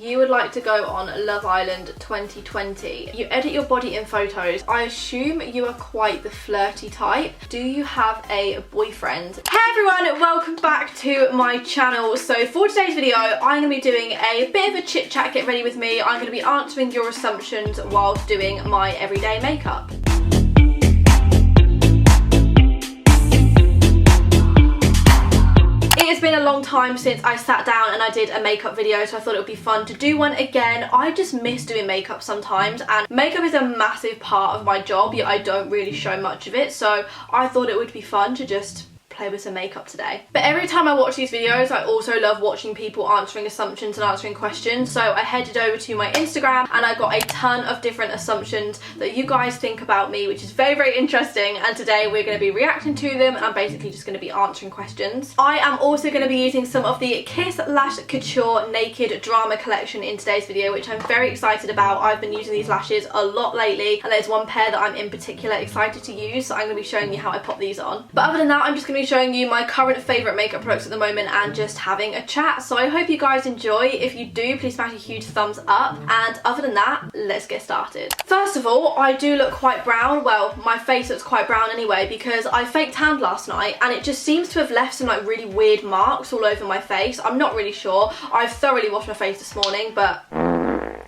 you would like to go on Love Island 2020. You edit your body in photos. I assume you are quite the flirty type. Do you have a boyfriend? Hey everyone, welcome back to my channel. So for today's video, I'm going to be doing a bit of a chit chat, get ready with me. I'm going to be answering your assumptions whilst doing my everyday makeup. It's been a long time since I sat down and I did a makeup video, so I thought it would be fun to do one again. I just miss doing makeup sometimes, and makeup is a massive part of my job, yet I don't really show much of it, so I thought it would be fun to just play with some makeup today. But every time I watch these videos, I also love watching people answering assumptions and answering questions. So I headed over to my Instagram and I got a ton of different assumptions that you guys think about me, which is very, very interesting. And today we're going to be reacting to them, and I'm basically just going to be answering questions. I am also going to be using some of the Kiss Lash Couture Naked Drama Collection in today's video, which I'm very excited about. I've been using these lashes a lot lately, and there's one pair that I'm in particular excited to use, so I'm going to be showing you how I pop these on. But other than that, I'm just going to be showing you my current favourite makeup products at the moment and just having a chat. So I hope you guys enjoy. If you do, please smash a huge thumbs up, and other than that, let's get started. First of all, I do look quite brown. Well, my face looks quite brown anyway, because I fake tanned last night and it just seems to have left some like really weird marks all over my face. I'm not really sure. I've thoroughly washed my face this morning, but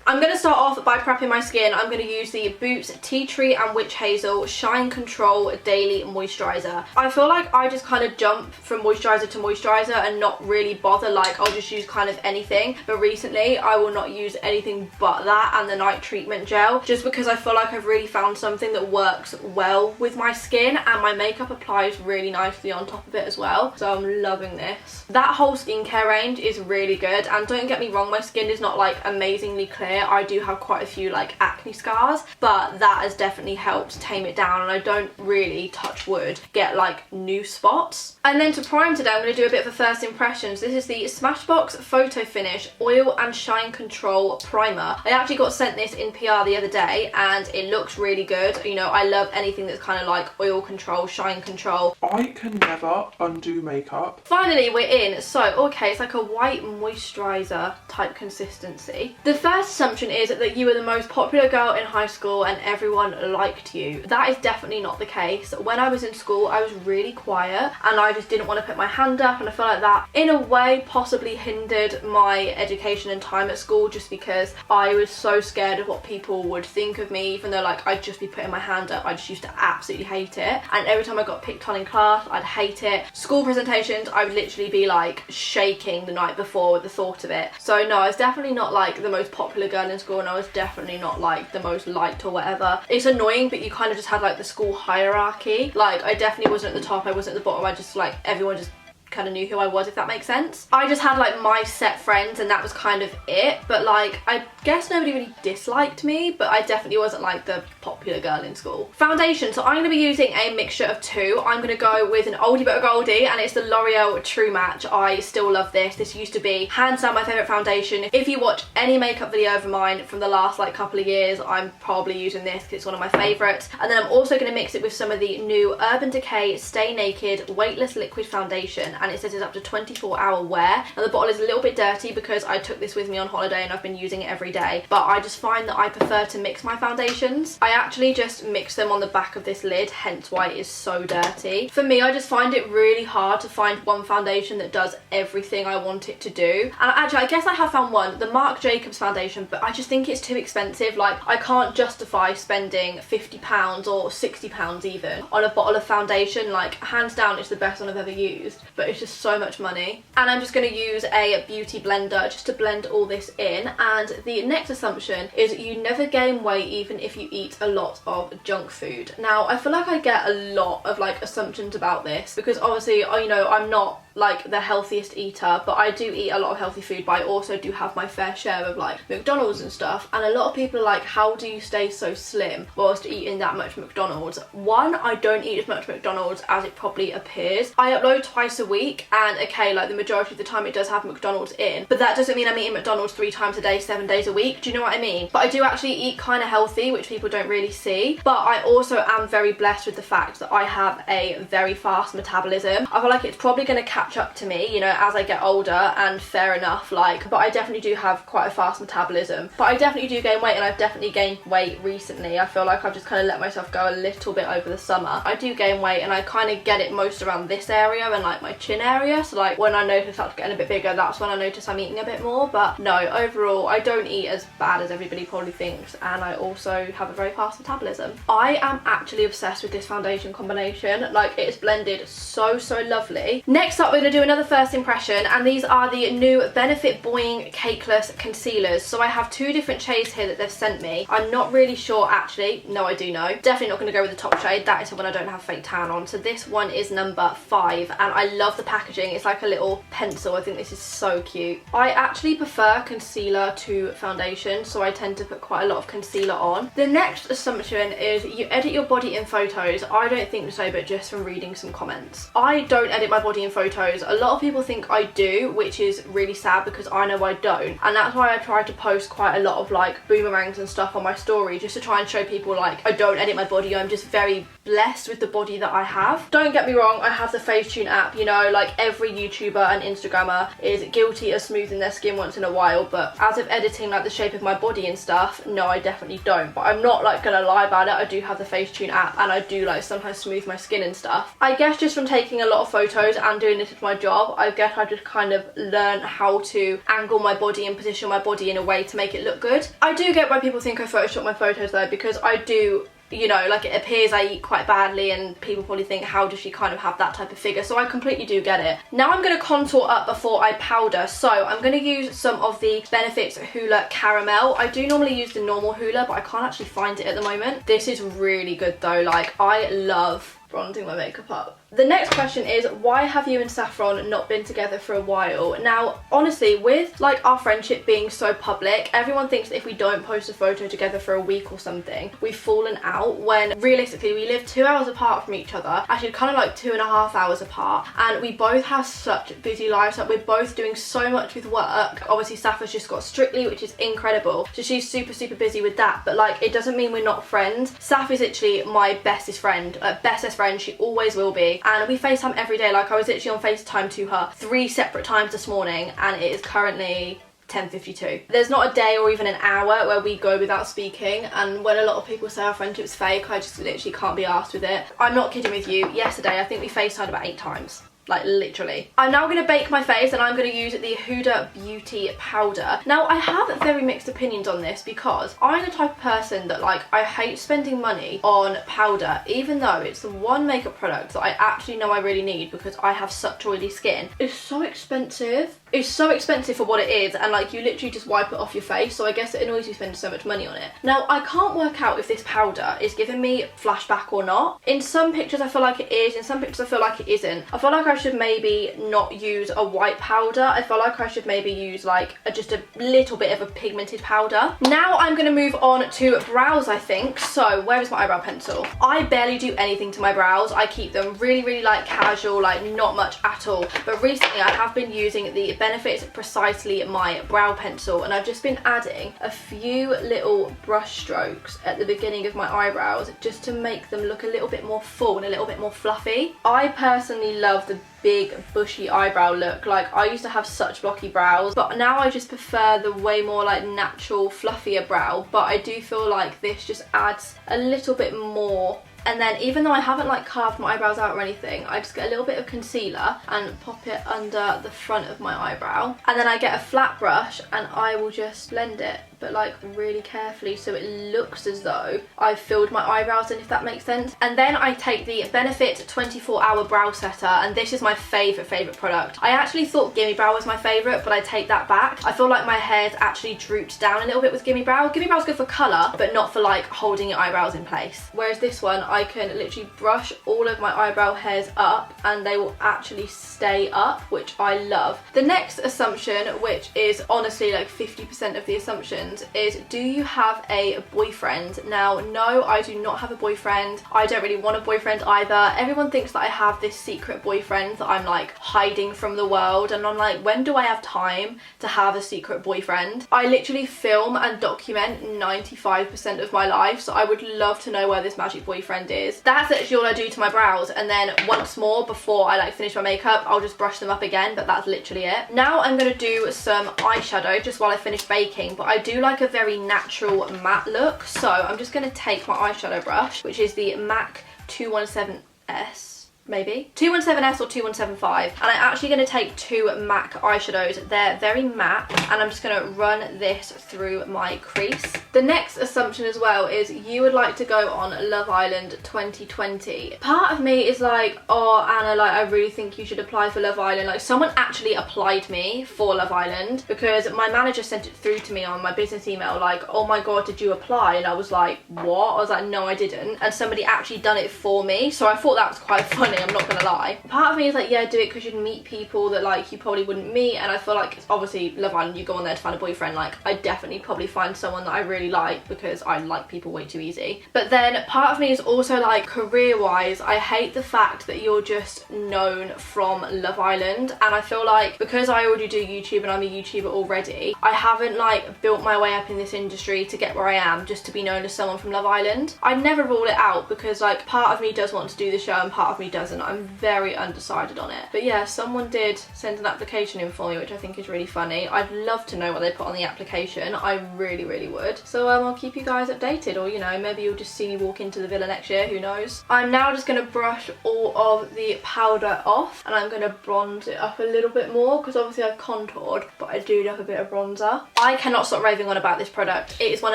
I'm going to start off by prepping my skin. I'm going to use the Boots Tea Tree and Witch Hazel Shine Control Daily Moisturiser. I feel like I just kind of jump from moisturiser to moisturiser and not really bother, like I'll just use kind of anything. But recently I will not use anything but that and the night treatment gel, just because I feel like I've really found something that works well with my skin, and my makeup applies really nicely on top of it as well. So I'm loving this. That whole skincare range is really good, and don't get me wrong, my skin is not like amazingly clear. I do have quite a few like acne scars, but that has definitely helped tame it down, and I don't really, touch wood, get like new spots. And then to prime today, I'm going to do a bit of a first impressions. This is the Smashbox Photo Finish Oil and Shine Control Primer. I actually got sent this in PR the other day and it looks really good. You know, I love anything that's kind of like oil control, shine control. I can never undo makeup. Finally, we're in. So, okay, it's like a white moisturiser type consistency. The first assumption is that you were the most popular girl in high school and everyone liked you. That is definitely not the case. When I was in school, I was really quiet and I just didn't want to put my hand up, and I feel like that in a way possibly hindered my education and time at school, just because I was so scared of what people would think of me. Even though like I'd just be putting my hand up, I just used to absolutely hate it, and every time I got picked on in class I'd hate it. School presentations, I would literally be like shaking the night before with the thought of it. So no, I was definitely not like the most popular girl in school, and I was definitely not like the most liked or whatever. It's annoying, but you kind of just had like the school hierarchy. Like I definitely wasn't at the top, I wasn't at the bottom, I just like everyone just kind of knew who I was, if that makes sense. I just had like my set friends and that was kind of it, but like I guess nobody really disliked me, but I definitely wasn't like the popular girl in school. Foundation, so I'm going to be using a mixture of two. I'm going to go with an oldie but a goldie, and it's the L'Oreal True Match. I still love this. This used to be hands down my favourite foundation. If you watch any makeup video of mine from the last like couple of years, I'm probably using this because it's one of my favourites. And then I'm also going to mix it with some of the new Urban Decay Stay Naked Weightless Liquid Foundation, and it says it's up to 24-hour wear. And the bottle is a little bit dirty because I took this with me on holiday and I've been using it every day, but I just find that I prefer to mix my foundations. I actually just mix them on the back of this lid, hence why it is so dirty. For me, I just find it really hard to find one foundation that does everything I want it to do. And actually, I guess I have found one, the Marc Jacobs foundation, but I just think it's too expensive. Like I can't justify spending £50 or £60 even on a bottle of foundation. Like hands down, it's the best one I've ever used, but it's just so much money. And I'm just going to use a beauty blender just to blend all this in. And the next assumption is you never gain weight even if you eat a lot of junk food. Now I feel like I get a lot of like assumptions about this, because obviously you know I'm not like the healthiest eater, but I do eat a lot of healthy food, but I also do have my fair share of like McDonald's and stuff. And a lot of people are like, how do you stay so slim whilst eating that much McDonald's? One, I don't eat as much McDonald's as it probably appears. I upload twice a week, and okay, like the majority of the time it does have McDonald's in, but that doesn't mean I'm eating McDonald's 3 times a day, 7 days a week. Do you know what I mean? But I do actually eat kind of healthy, which people don't really see. But I also am very blessed with the fact that I have a very fast metabolism. I feel like it's probably going to catch catch up to me, you know, as I get older, and fair enough, like, but I definitely do have quite a fast metabolism. But I definitely do gain weight, and I've definitely gained weight recently. I feel like I've just kind of let myself go a little bit over the summer. I do gain weight, and I kind of get it most around this area and like my chin area. So like when I notice that's getting a bit bigger, that's when I notice I'm eating a bit more. But no, overall I don't eat as bad as everybody probably thinks, and I also have a very fast metabolism. I am actually obsessed with this foundation combination. Like, it is blended so lovely. Next up, we're going to do another first impression, and these are the new Benefit Boying Cakeless Concealers. So I have two different shades here that they've sent me. I'm not really sure, actually. No, I do know. Definitely not going to go with the top shade. That is the one I don't have fake tan on. So this one is number 5, and I love the packaging. It's like a little pencil. I think this is so cute. I actually prefer concealer to foundation, so I tend to put quite a lot of concealer on. The next assumption is you edit your body in photos. I don't think so, but just from reading some comments. I don't edit my body in photos. A lot of people think I do, which is really sad because I know I don't. And that's why I try to post quite a lot of like boomerangs and stuff on my story, just to try and show people like I don't edit my body. I'm just very blessed with the body that I have. Don't get me wrong, I have the Facetune app, you know, like every YouTuber and Instagrammer is guilty of smoothing their skin once in a while, but as of editing like the shape of my body and stuff, no, I definitely don't. But I'm not like gonna lie about it. I do have the Facetune app, and I do like sometimes smooth my skin and stuff. I guess just from taking a lot of photos and doing this as my job, I guess I just kind of learned how to angle my body and position my body in a way to make it look good. I do get why people think I Photoshop my photos though, because I do, you know, like it appears I eat quite badly, and people probably think, how does she kind of have that type of figure? So I completely do get it. Now I'm going to contour up before I powder. So I'm going to use some of the Benefit Hoola Caramel. I do normally use the normal Hoola, but I can't actually find it at the moment. This is really good though. Like, I love bronzing my makeup up. The next question is, why have you and Saffron not been together for a while? Now, honestly, with like our friendship being so public, everyone thinks that if we don't post a photo together for a week or something, we've fallen out, when realistically we live 2 hours apart from each other, actually kind of like 2.5 hours apart, and we both have such busy lives. Like, we're both doing so much with work. Obviously Saffron's just got Strictly, which is incredible, so she's super busy with that, but like it doesn't mean we're not friends. Saff is literally my bestest friend, bestest friend. She always will be, and we FaceTime every day. Like, I was literally on FaceTime to her 3 separate times this morning, and it is currently 10:52. There's not a day or even an hour where we go without speaking, and when a lot of people say our friendship's fake, I just literally can't be arsed with it. I'm not kidding with you. Yesterday I think we FaceTimed about 8 times. Like, literally. I'm now going to bake my face, and I'm going to use the Huda Beauty powder. Now, I have very mixed opinions on this, because I'm the type of person that, like, I hate spending money on powder, even though it's the one makeup product that I actually know I really need because I have such oily skin. It's so expensive. It's so expensive for what it is, and like you literally just wipe it off your face, so I guess it annoys you spending so much money on it. Now, I can't work out if this powder is giving me flashback or not. In some pictures I feel like it is, in some pictures I feel like it isn't. I feel like I should maybe not use a white powder. I feel like I should maybe use like just a little bit of a pigmented powder. Now I'm going to move on to brows, I think. So where is my eyebrow pencil? I barely do anything to my brows. I keep them really like casual, like not much at all. But recently I have been using the Benefit Precisely My brow pencil, and I've just been adding a few little brush strokes at the beginning of my eyebrows just to make them look a little bit more full and a little bit more fluffy. I personally love the big bushy eyebrow look. Like, I used to have such blocky brows, but now I just prefer the way more like natural fluffier brow. But I do feel like this just adds a little bit more. And then, even though I haven't like carved my eyebrows out or anything, I just get a little bit of concealer and pop it under the front of my eyebrow, and then I get a flat brush and I will just blend it, but like really carefully, so it looks as though I've filled my eyebrows in, if that makes sense. And then I take the Benefit 24-Hour Brow Setter, and this is my favourite product. I actually thought Gimme Brow was my favourite, but I take that back. I feel like my hair's actually drooped down a little bit with Gimme Brow. Gimme Brow's good for colour, but not for like holding your eyebrows in place. Whereas this one, I can literally brush all of my eyebrow hairs up and they will actually stay up, which I love. The next assumption, which is honestly like 50% of the assumptions, is do you have a boyfriend? Now, no, I do not have a boyfriend. I don't really want a boyfriend either. Everyone thinks that I have this secret boyfriend that I'm like hiding from the world, and I'm like, when do I have time to have a secret boyfriend? I literally film and document 95% of my life, so I would love to know where this magic boyfriend trend is. That's literally all I do to my brows, and then once more before I like finish my makeup, I'll just brush them up again, but that's literally it. Now I'm going to do some eyeshadow just while I finish baking, but I do like a very natural matte look, so I'm just going to take my eyeshadow brush, which is the MAC 217S. Maybe 217S or 2175, and I'm actually going to take two MAC eyeshadows. They're very matte, and I'm just going to run this through my crease. The next assumption as well is you would like to go on Love Island 2020. Part of me is like, oh Anna, like I really think you should apply for Love Island. Like someone actually applied me for Love Island because my manager sent it through to me on my business email like, oh my god, did you apply? And I was like, what? I was like, no I didn't. And somebody actually done it for me, so I thought that was quite funny, I'm not gonna lie. Part of me is like, yeah, do it because you'd meet people that like you probably wouldn't meet, and I feel like it's obviously Love Island, you go on there to find a boyfriend. Like I definitely probably find someone that I really like because I like people way too easy. But then part of me is also like, career wise, I hate the fact that you're just known from Love Island, and I feel like because I already do YouTube and I'm a YouTuber already, I haven't like built my way up in this industry to get where I am just to be known as someone from Love Island. I'd never rule it out because like part of me does want to do the show and part of me doesn't. I'm very undecided on it. But yeah, someone did send an application in for me, which I think is really funny. I'd love to know what they put on the application. I really, really would. So I'll keep you guys updated, or you know, maybe you'll just see me walk into the villa next year, who knows. I'm now just going to brush all of the powder off, and I'm going to bronze it up a little bit more because obviously I've contoured, but I do love a bit of bronzer. I cannot stop raving on about this product. It is one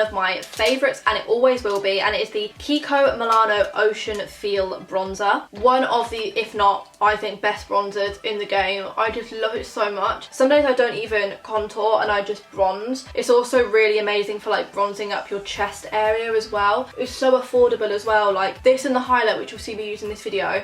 of my favourites and it always will be, and it is the Kiko Milano Ocean Feel Bronzer. One of the, if not, I think best bronzers in the game. I just love it so much. Some days I don't even contour and I just bronze. It's also really amazing for like bronzing up your chest area as well. It's so affordable as well. Like this and the highlight, which you'll see me use in this video,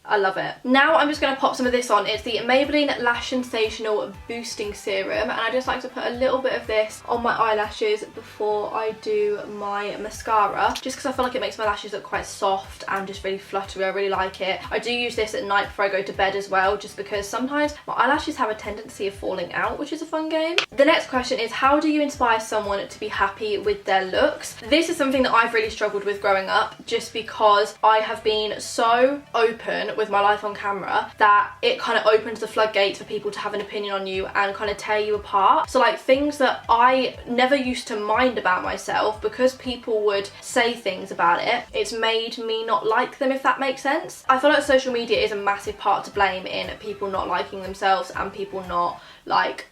I love it. Now I'm just going to pop some of this on. It's the Maybelline Lash Sensational Boosting Serum, and I just like to put a little bit of this on my eyelashes before I do my mascara, just because I feel like it makes my lashes look quite soft and just really fluttery. I really like it. I do use this at night before I go to bed as well, just because sometimes my eyelashes have a tendency of falling out, which is a fun game. The next question is, how do you inspire someone to be happy with their looks? This is something that I've really struggled with growing up, just because I have been so open with my life on camera that it kind of opens the floodgates for people to have an opinion on you and kind of tear you apart. So like things that I never used to mind about myself, because people would say things about it, it's made me not like them, if that makes sense. I feel like social media is a massive part to blame in people not liking themselves and people not like,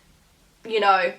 you know,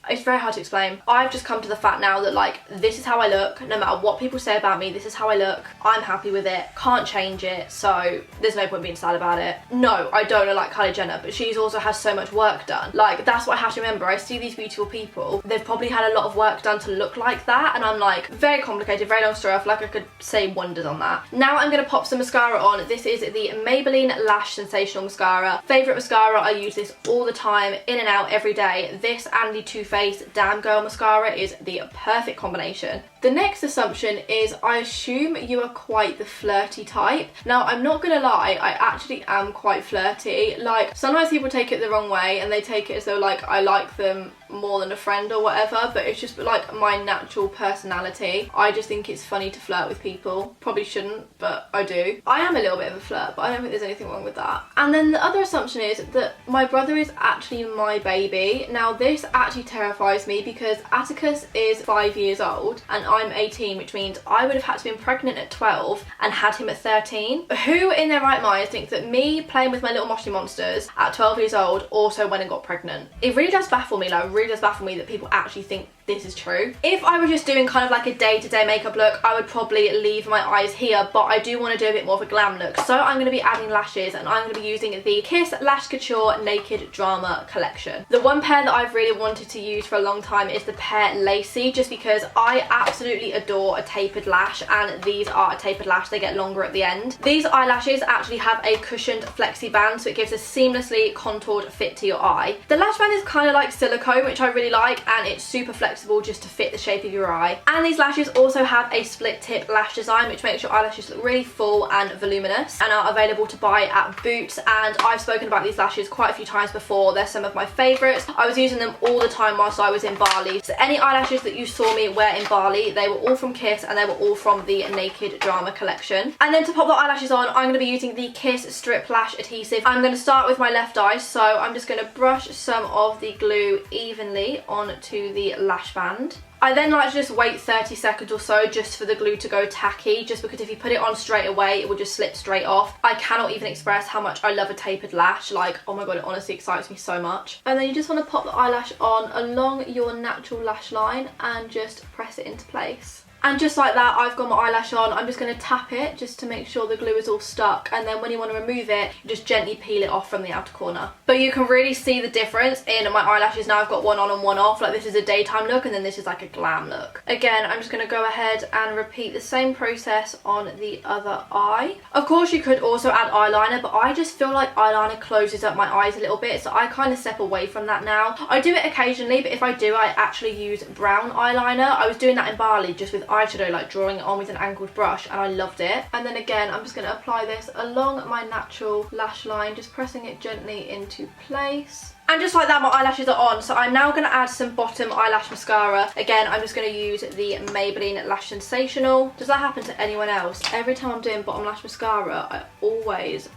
it's very hard to explain. I've just come to the fact now that like, this is how I look, no matter what people say about me, this is how I look, I'm happy with it, can't change it, so there's no point being sad about it. No, I don't look like Kylie Jenner, but she's also has so much work done. Like, that's what I have to remember. I see these beautiful people, they've probably had a lot of work done to look like that, and I'm like, very complicated, very long story. I feel like I could say wonders on that. Now I'm gonna pop some mascara on. This is the Maybelline Lash Sensational Mascara. Favourite mascara, I use this all the time, in and out every day. This and the Too Faced Damn Girl mascara is the perfect combination. The next assumption is, I assume you are quite the flirty type. Now, I'm not gonna lie, I actually am quite flirty. Like, sometimes people take it the wrong way and they take it as though like I like them more than a friend or whatever, but it's just like my natural personality. I just think it's funny to flirt with people. Probably shouldn't, but I do. I am a little bit of a flirt, but I don't think there's anything wrong with that. And then the other assumption is that my brother is actually my baby. Now, this actually terrifies me because Atticus is 5 years old and I'm 18, which means I would have had to been pregnant at 12 and had him at 13. Who in their right mind thinks that me playing with my little moshi monsters at 12 years old also went and got pregnant? It really does baffle me, like really does baffle me that people actually think this is true. If I were just doing kind of like a day-to-day makeup look, I would probably leave my eyes here, but I do want to do a bit more of a glam look, so I'm going to be adding lashes, and I'm going to be using the Kiss Lash Couture Naked Drama collection. The one pair that I've really wanted to use for a long time is the pair Lacy, just because I absolutely adore a tapered lash, and these are a tapered lash. They get longer at the end. These eyelashes actually have a cushioned flexi band, so it gives a seamlessly contoured fit to your eye. The lash band is kind of like silicone, which I really like, and it's super flexible just to fit the shape of your eye. And these lashes also have a split tip lash design, which makes your eyelashes look really full and voluminous, and are available to buy at Boots. And I've spoken about these lashes quite a few times before. They're some of my favourites. I was using them all the time whilst I was in Bali. So any eyelashes that you saw me wear in Bali, They were all from Kiss and they were all from the Naked Drama collection. And then to pop the eyelashes on, I'm going to be using the Kiss Strip Lash Adhesive. I'm going to start with my left eye, so I'm just going to brush some of the glue evenly onto the lash band. I then like to just wait 30 seconds or so just for the glue to go tacky, just because if you put it on straight away, it will just slip straight off. I cannot even express how much I love a tapered lash. Like, oh my god, it honestly excites me so much. And then you just want to pop the eyelash on along your natural lash line and just press it into place. And just like that, I've got my eyelash on. I'm just going to tap it just to make sure the glue is all stuck. And then when you want to remove it, you just gently peel it off from the outer corner. But you can really see the difference in my eyelashes now. I've got one on and one off. Like, this is a daytime look and then this is like a glam look. Again, I'm just going to go ahead and repeat the same process on the other eye. Of course, you could also add eyeliner, but I just feel like eyeliner closes up my eyes a little bit. So I kind of step away from that now. I do it occasionally, but if I do, I actually use brown eyeliner. I was doing that in Bali just with eyeshadow, like drawing it on with an angled brush, and I loved it. And then again, I'm just going to apply this along my natural lash line, just pressing it gently into place. And just like that, my eyelashes are on. So I'm now going to add some bottom eyelash mascara. Again, I'm just going to use the Maybelline Lash Sensational. Does that happen to anyone else? Every time I'm doing bottom lash mascara, I always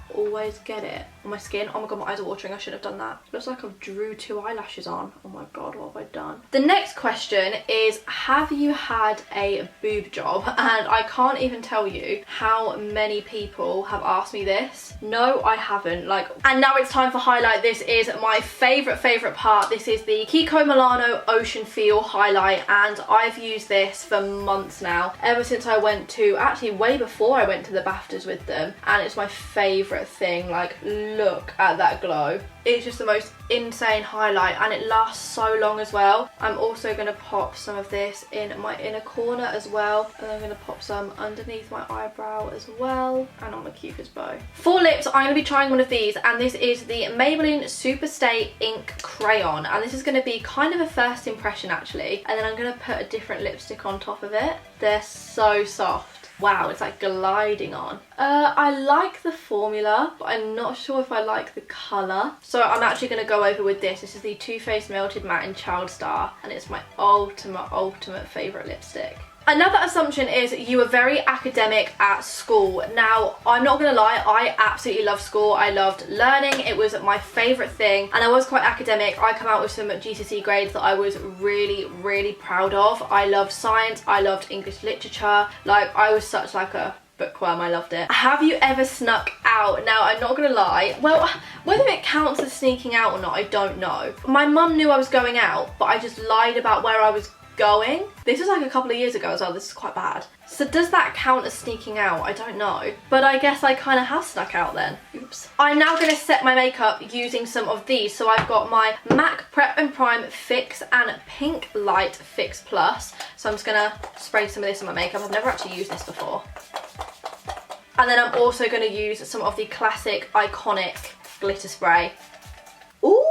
get it on my skin. Oh my god, my eyes are watering. I should have done that. It looks like I've drew 2 eyelashes on. Oh my god, what have I done? The next question is, have you had a boob job? And I can't even tell you how many people have asked me this. No, I haven't. Like, and now it's time for highlight. This is my favorite part. This is the Kiko Milano Ocean Feel highlight, and I've used this for months now, ever since I went to, actually way before I went to the BAFTAs with them, and it's my favorite thing. Like, look at that glow. It's just the most insane highlight, and it lasts so long as well. I'm also going to pop some of this in my inner corner as well, and I'm going to pop some underneath my eyebrow as well, and on my cupid's bow. For lips, I'm going to be trying one of these, and this is the Maybelline Superstay Ink Crayon, and this is going to be kind of a first impression actually, and then I'm going to put a different lipstick on top of it. They're so soft. Wow, it's like gliding on. I like the formula, but I'm not sure if I like the colour. So I'm actually going to go over with this. This is the Too Faced Melted Matte in Child Star, and it's my ultimate favourite lipstick. Another assumption is you were very academic at school. Now, I'm not gonna lie, I absolutely loved school. I loved learning. It was my favourite thing, and I was quite academic. I come out with some GCSE grades that I was really proud of. I loved science, I loved English literature. Like, I was such like a bookworm, I loved it. Have you ever snuck out? Now, I'm not gonna lie, well, whether it counts as sneaking out or not, I don't know. My mum knew I was going out, but I just lied about where I was going. This was like a couple of years ago as well. This is quite bad. So does that count as sneaking out? I don't know, but I guess I kind of have snuck out then. Oops. I'm now going to set my makeup using some of these. So I've got my MAC Prep and Prime Fix and Pink Light Fix Plus. So I'm just going to spray some of this on my makeup. I've never actually used this before. And then I'm also going to use some of the classic iconic glitter spray. Ooh,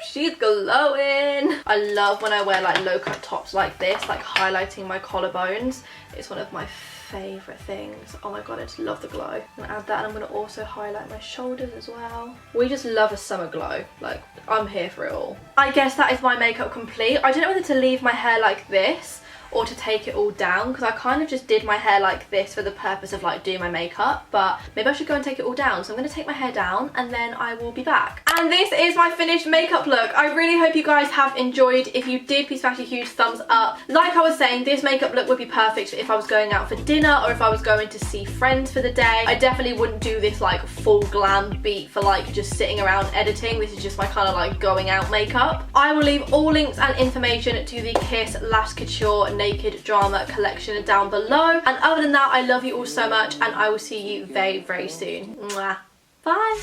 she's glowing. I love when I wear like low cut tops like this, like highlighting my collarbones. It's one of my favourite things. Oh my god, I just love the glow. I'm gonna add that, and I'm gonna also highlight my shoulders as well. We just love a summer glow. Like, I'm here for it all. I guess that is my makeup complete. I don't know whether to leave my hair like this or to take it all down, because I kind of just did my hair like this for the purpose of like doing my makeup, but maybe I should go and take it all down. So I'm going to take my hair down and then I will be back. And this is my finished makeup look. I really hope you guys have enjoyed. If you did, please smash a huge thumbs up. Like I was saying, this makeup look would be perfect if I was going out for dinner or if I was going to see friends for the day. I definitely wouldn't do this like full glam beat for like just sitting around editing. This is just my kind of like going out makeup. I will leave all links and information to the Kiss Lash Couture Naked Drama collection down below. And other than that, I love you all so much, and I will see you very soon. Mwah. Bye.